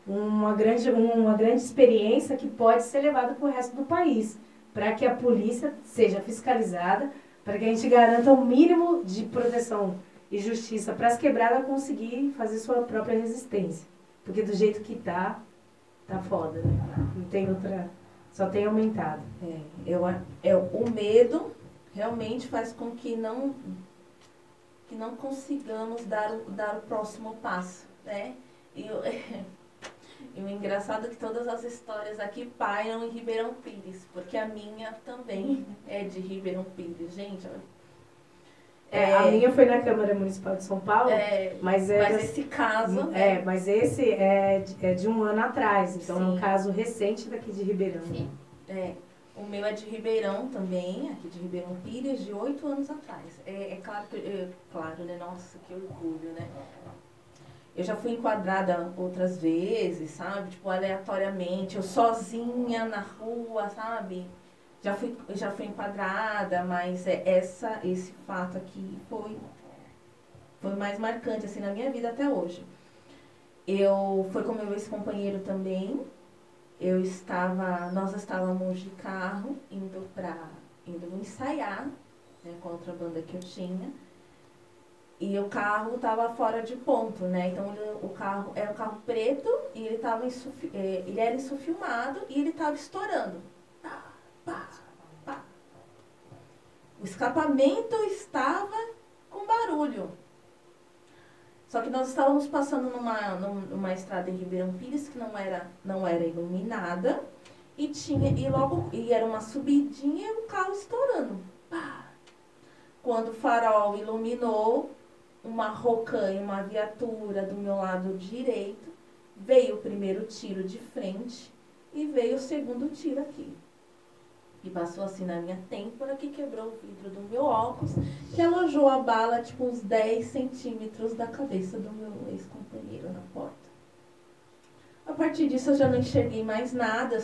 Speaker 5: uma grande experiência que pode ser levada para o resto do país, para que a polícia seja fiscalizada, para que a gente garanta o mínimo de proteção e justiça para as quebradas conseguir fazer sua própria resistência. Porque do jeito que tá foda, né? Não tem outra... Só tem aumentado.
Speaker 2: O medo realmente faz com que não consigamos dar o próximo passo, né? E o engraçado é que todas as histórias aqui pairam em Ribeirão Pires, porque a minha também é de Ribeirão Pires. Gente,
Speaker 5: a minha foi na Câmara Municipal de São Paulo, mas
Speaker 2: esse caso...
Speaker 5: mas esse é de um ano atrás, então
Speaker 2: Sim.
Speaker 5: é um caso recente daqui de Ribeirão.
Speaker 3: Sim.
Speaker 2: O meu é de Ribeirão também, aqui de Ribeirão Pires, de 8 anos atrás. Claro, né? Nossa, que orgulho, né? Eu já fui enquadrada outras vezes, sabe? Tipo, aleatoriamente, eu sozinha na rua, sabe? Já fui enquadrada, mas esse fato aqui foi mais marcante, assim, na minha vida até hoje. Foi com meu ex-companheiro também. Nós estávamos de carro indo ensaiar, né, com a outra banda que eu tinha. E o carro estava fora de ponto, né? Então o carro era um carro preto e ele era insufilmado e ele estava estourando. Pá, pá, pá. O escapamento estava com barulho. Só que nós estávamos passando numa estrada em Ribeirão Pires que não era iluminada e era uma subidinha e o carro estourando. Pá. Quando o farol iluminou, uma Rocan e uma viatura do meu lado direito, veio o primeiro tiro de frente e veio o segundo tiro aqui. E passou assim na minha têmpora, que quebrou o vidro do meu óculos, que alojou a bala tipo uns 10 centímetros da cabeça do meu ex-companheiro na porta. A partir disso eu já não enxerguei mais nada,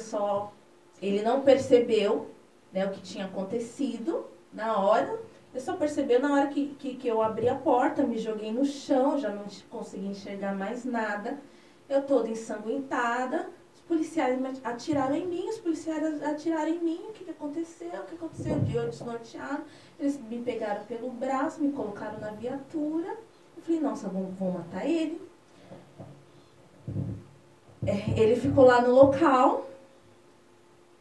Speaker 2: ele não percebeu, né, o que tinha acontecido na hora. Eu só percebi na hora que eu abri a porta, me joguei no chão, já não consegui enxergar mais nada. Eu toda ensanguentada. Os policiais atiraram em mim, o que aconteceu, eu desnorteado. Eles me pegaram pelo braço, me colocaram na viatura. Eu falei, nossa, vão matar ele. Ele ficou lá no local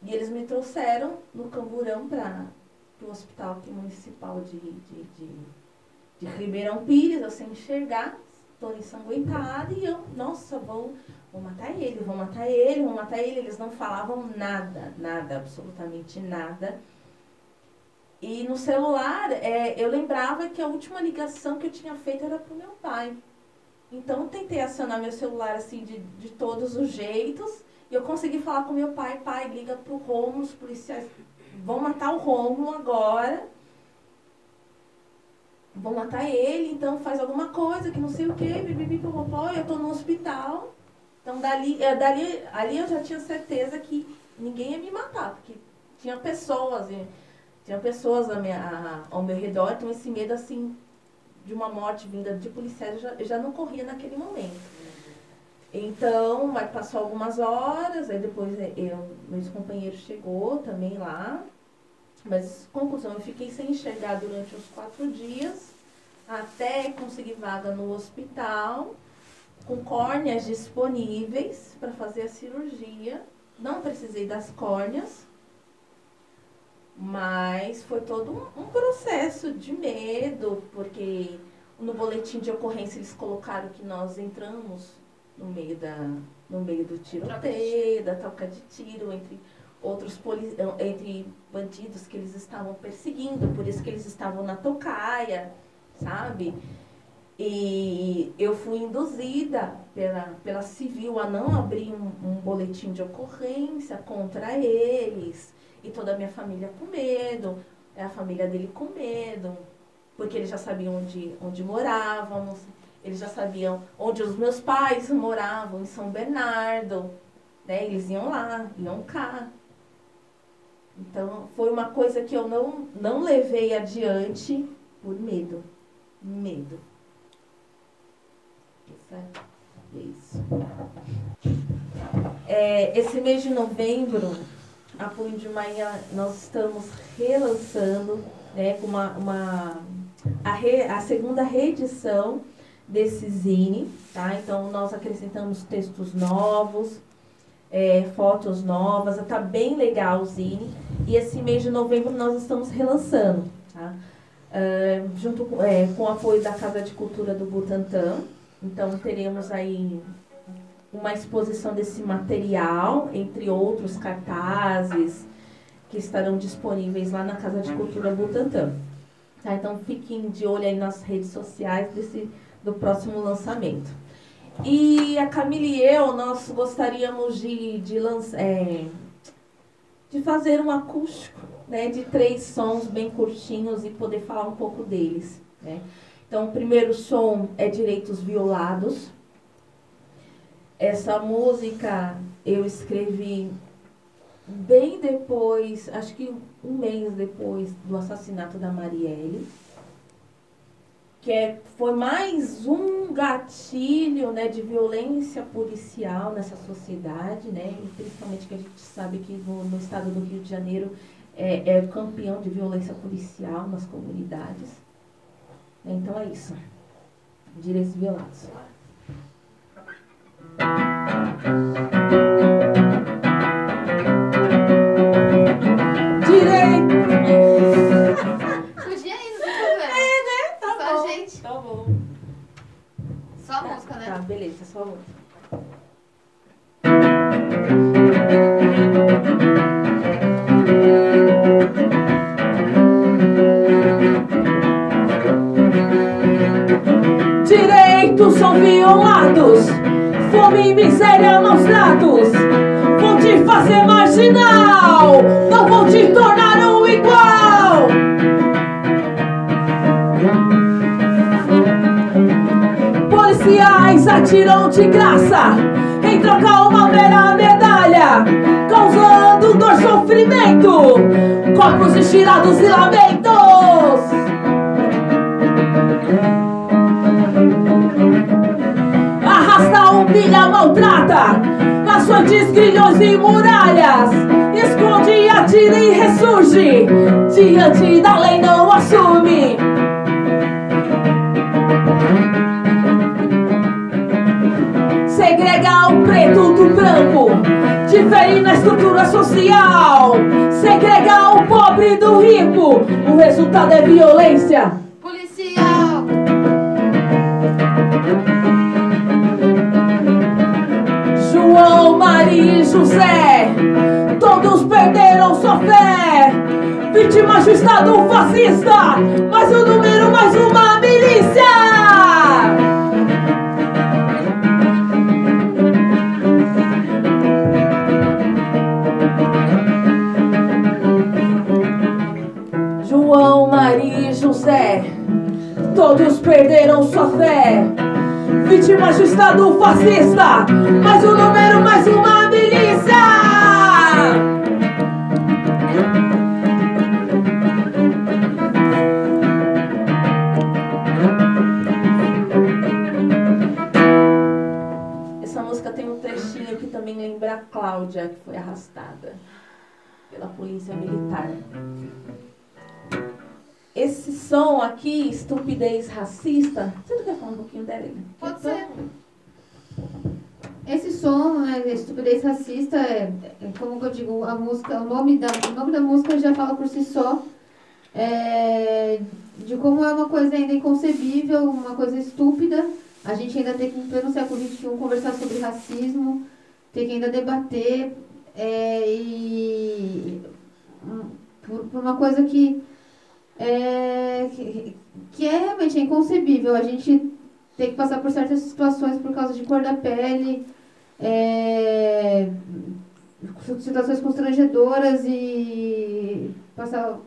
Speaker 2: e eles me trouxeram no Camburão para o hospital aqui municipal de Ribeirão Pires, eu sem enxergar, estou ensanguentada e eu, nossa, vou matar ele. Eles não falavam nada, absolutamente nada. E no celular, eu lembrava que a última ligação que eu tinha feito era pro meu pai. Então eu tentei acionar meu celular assim de todos os jeitos e eu consegui falar com meu pai, liga pro Rômulo, os policiais vão matar o Rômulo agora. Vão matar ele, então faz alguma coisa que não sei o que, eu tô no hospital. Então ali eu já tinha certeza que ninguém ia me matar, porque tinha pessoas ao meu redor, então esse medo assim de uma morte vinda de policiais eu já não corria naquele momento. Então, mas passou algumas horas, aí depois meu ex-companheiro chegou também lá. Mas, conclusão, eu fiquei sem enxergar durante os 4 dias, até conseguir vaga no hospital, com córneas disponíveis para fazer a cirurgia. Não precisei das córneas, mas foi todo um processo de medo, porque no boletim de ocorrência eles colocaram que nós entramos no meio do tiroteio, da troca de tiro entre bandidos que eles estavam perseguindo, por isso que eles estavam na tocaia, sabe? E eu fui induzida pela civil a não abrir um boletim de ocorrência contra eles. E toda a minha família com medo, a família dele com medo, porque eles já sabiam onde morávamos, eles já sabiam onde os meus pais moravam, em São Bernardo, né? Eles iam lá, iam cá. Então, foi uma coisa que eu não levei adiante por medo. Medo. Isso. Esse mês de novembro, a Punho de Maia, nós estamos relançando, né, com a segunda reedição desse zine, tá? Então, nós acrescentamos textos novos, fotos novas, tá bem legal o zine. E esse mês de novembro nós estamos relançando, tá? Junto com o apoio da Casa de Cultura do Butantã. Então, teremos aí uma exposição desse material, entre outros cartazes que estarão disponíveis lá na Casa de Cultura Butantã. Tá? Então, fiquem de olho aí nas redes sociais do próximo lançamento. E a Camila e eu, nós gostaríamos de fazer um acústico, né, de 3 sons bem curtinhos e poder falar um pouco deles, né? Então, o primeiro som é Direitos Violados. Essa música eu escrevi bem depois, acho que um mês depois do assassinato da Marielle, que foi mais um gatilho, né, de violência policial nessa sociedade, né, e principalmente que a gente sabe que no estado do Rio de Janeiro é campeão de violência policial nas comunidades. Então é isso. Direitos violados. Direito!
Speaker 3: Podia ir, não tem problema.
Speaker 2: Né? Tá
Speaker 3: Só
Speaker 2: bom.
Speaker 3: a gente.
Speaker 2: Tá bom.
Speaker 3: Só a música, né?
Speaker 2: Tá, beleza, só a música. Direitos são violados, fome e miséria, maus tratos, vão te fazer marginal, não vão te tornar um igual. Policiais atiram de graça, em troca uma mera medalha, causando dor, sofrimento, corpos estirados e lamentos. Arrasta, humilha, maltrata, açoites, grilhões e muralhas, esconde, atira e ressurge, diante da lei não assume. Segrega o preto do branco, difere na estrutura social, segrega o pobre do rico, o resultado é violência
Speaker 3: Policial!
Speaker 2: João, Maria e José, todos perderam sua fé, vítimas do Estado fascista, mais um número, mais uma milícia. João, Maria e José, todos perderam sua fé, vítimas do Estado fascista, mais um número, mais uma milícia. Essa música tem um trechinho que também lembra a Cláudia, que foi arrastada pela polícia militar. Esse som aqui, estupidez racista, você não quer falar um pouquinho dela?
Speaker 3: Pode ser. Esse som, né, estupidez racista, como eu digo, a música, o nome da música já fala por si só, de como é uma coisa ainda inconcebível, uma coisa estúpida. A gente ainda tem que, em pleno século XXI, conversar sobre racismo, tem que ainda debater, por uma coisa que realmente é inconcebível. A gente ter que passar por certas situações por causa de cor da pele, situações constrangedoras e passar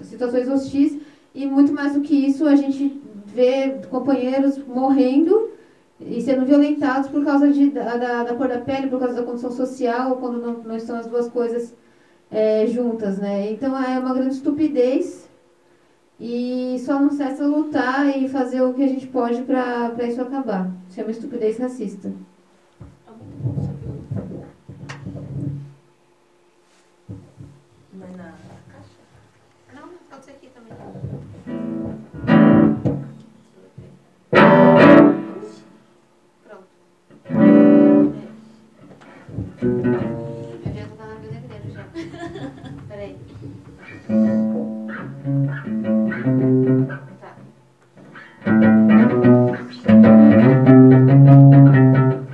Speaker 3: situações hostis. E muito mais do que isso, a gente vê companheiros morrendo e sendo violentados por causa da cor da pele, por causa da condição social, quando não estão as duas coisas juntas, né? Então é uma grande estupidez e só nos resta lutar e fazer o que a gente pode para isso acabar. Isso é uma estupidez racista.
Speaker 2: Vai na caixa?
Speaker 3: Não, pode ser aqui também. Pronto. Eu já tô na negreiro já. Peraí. Tá.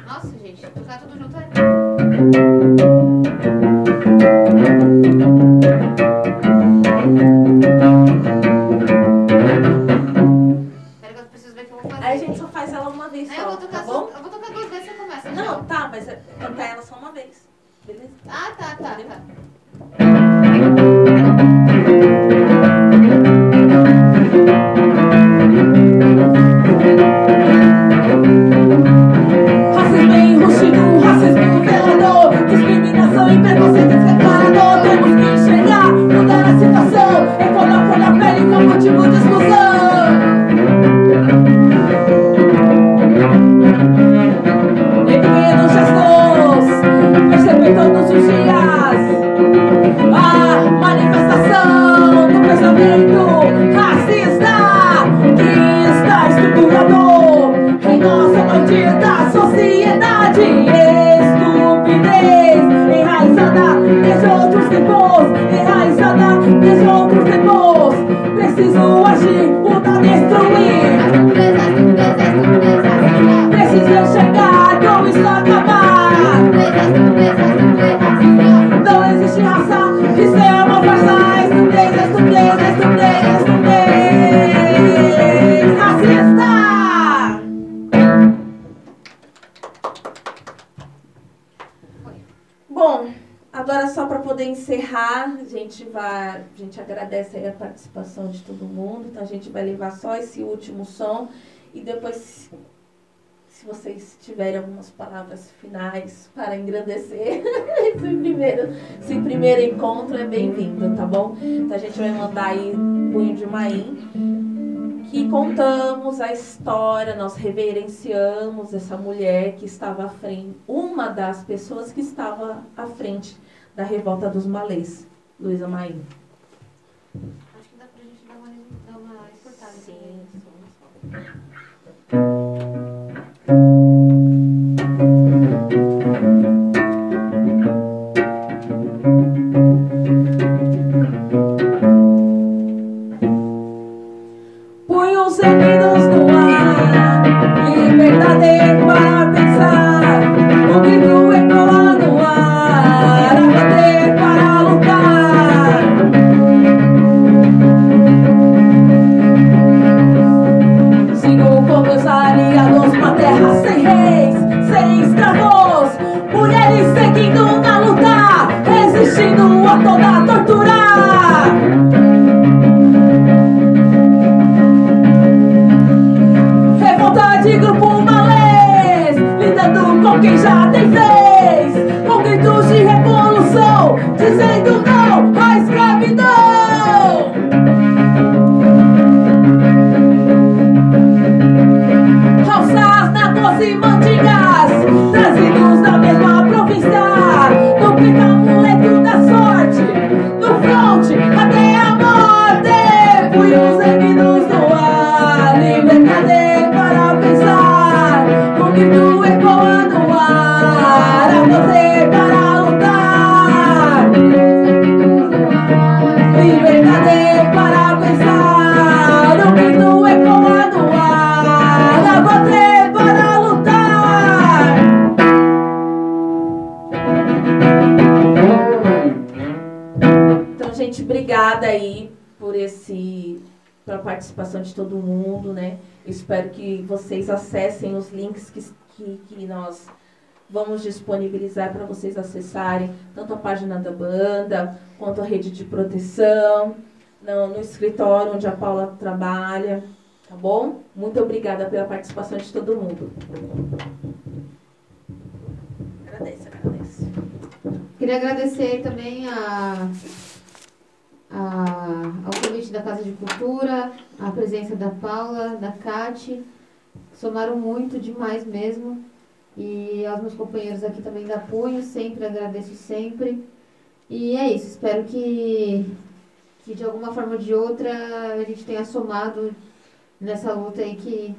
Speaker 3: Nossa, gente, tocar tudo junto aí. Peraí que eu preciso ver o que eu vou fazer.
Speaker 2: Aí a gente só faz ela uma vez
Speaker 3: Aí
Speaker 2: só,
Speaker 3: eu vou tocar
Speaker 2: tá bom?
Speaker 3: eu vou tocar 2 vezes e você começa.
Speaker 2: Não, tá, mas cantar ela só uma vez. Beleza?
Speaker 3: Ah, tá.
Speaker 2: Racismo enrustido, racismo velador, discriminação e preconceito separador. Temos que enxergar, mudar a situação, enquanto a cor da pele como motivo de exclusão. Erguendo gestos, perceber todos os dias a manifestação do pensamento racista que está estruturador em nossa maldita sociedade. Estupidez enraizada desde outros tempos, enraizada desde outros tempos. Preciso agir, mudar, destruir. Preciso enxergar como isso acabar. Não existe raça, isso é uma farsa. Estupidez, estupidez, estupidez, estupidez racista. Bom, agora só para poder encerrar, a gente agradece aí a participação de todo mundo, então a gente vai levar só esse último som e depois, se vocês tiverem algumas palavras finais para engrandecer esse primeiro encontro, é bem-vindo, tá bom? Então a gente vai mandar aí Punho de Maim, que contamos a história, nós reverenciamos essa mulher que estava à frente, uma das pessoas que estava à frente da revolta dos malês, Luísa Maim.
Speaker 3: Acho que dá pra gente dar uma exportada.
Speaker 2: Sim, punhos erguidos no ar, liberdade para pensar, o grito ecoa no ar, a bater para lutar. Sigo com meus aliados, uma terra sem reis, sem escravos, mulheres seguindo na luta, resistindo a toda tortura. Revolta de grupo malês, lidando com quem já tem vez, com gritos de revolução, dizendo não à escravidão. Alças, nagos e mandingas, trazidos da mesma província, no picamuleto da sorte, no fronte até a morte. Punhos erguidos no ar, liberdade para pensar, o grito ecoa no ar, a você para lutar. Liberdade para pensar, o grito ecoa no ar, a você para lutar. Então, gente, obrigada aí por pela participação de todo mundo, né? Espero que vocês acessem os links que nós vamos disponibilizar para vocês acessarem, tanto a página da banda, quanto a rede de proteção, no escritório onde a Paula trabalha, tá bom? Muito obrigada pela participação de todo mundo. Agradece.
Speaker 3: Queria agradecer também ao convite da Casa de Cultura, a presença da Paula, da Cati, somaram muito, demais mesmo. E aos meus companheiros aqui também da Punho, sempre agradeço sempre. E é isso, espero que de alguma forma ou de outra a gente tenha somado nessa luta aí que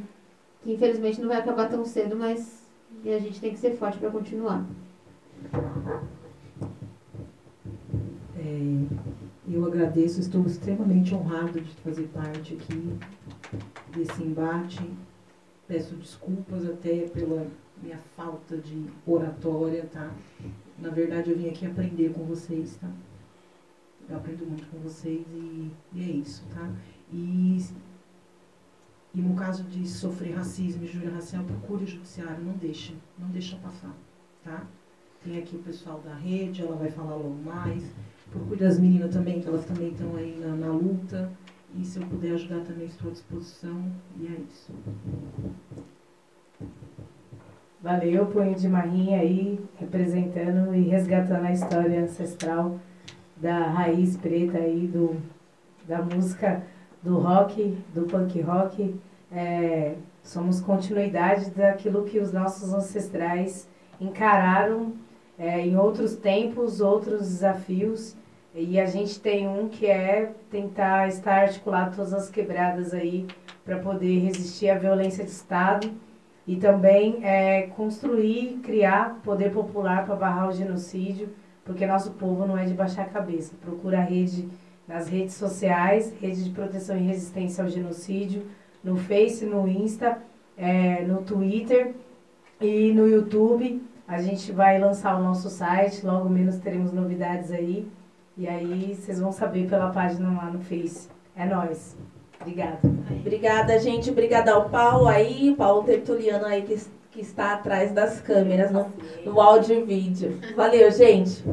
Speaker 3: infelizmente não vai acabar tão cedo, mas a gente tem que ser forte para continuar.
Speaker 4: Eu agradeço, estou extremamente honrado de fazer parte aqui desse embate. Peço desculpas até pela minha falta de oratória, tá? Na verdade, eu vim aqui aprender com vocês, tá? Eu aprendo muito com vocês e é isso, tá? E no caso de sofrer racismo e injúria racial, procure o judiciário, não deixa passar, tá? Tem aqui o pessoal da rede, ela vai falar logo mais. Procure das meninas também, que elas também estão aí na luta. E se eu puder ajudar também, estou à disposição. E é isso.
Speaker 5: Valeu, Punho de Marinha aí, representando e resgatando a história ancestral da raiz preta aí, da música do rock, do punk rock. Somos continuidade daquilo que os nossos ancestrais encararam em outros tempos, outros desafios. E a gente tem um que é tentar estar articulado todas as quebradas aí para poder resistir à violência de Estado e também construir, criar poder popular para barrar o genocídio, porque nosso povo não é de baixar a cabeça. Procura a rede nas redes sociais, Rede de Proteção e Resistência ao Genocídio, no Face, no Insta, no Twitter e no YouTube. A gente vai lançar o nosso site, logo menos teremos novidades aí. E aí vocês vão saber pela página lá no Face. É nóis. Obrigada.
Speaker 2: Obrigada, gente. Obrigada ao Paulo aí, Paulo Tertuliano aí que está atrás das câmeras no áudio e vídeo. Valeu, gente.